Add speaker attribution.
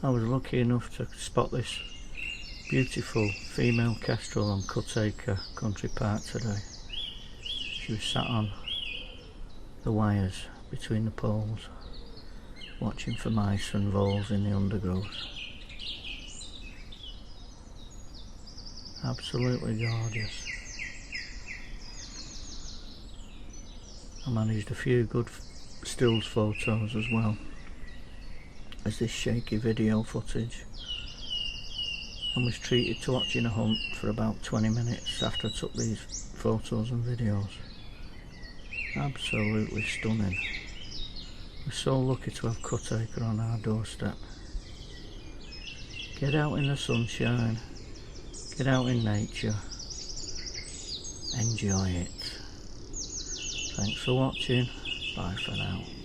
Speaker 1: I was lucky enough to spot this beautiful female kestrel on Cutacre Country Park today. She was sat on the wires between the poles, watching for mice and voles in the undergrowth. Absolutely gorgeous. I managed a few good stills photos as well as this shaky video footage, and was treated to watching a hunt for about 20 minutes after I took these photos and videos. Absolutely stunning. We're so lucky to have Cutacre on our doorstep. Get out in the sunshine, get out in nature, enjoy it. Thanks for watching, bye for now.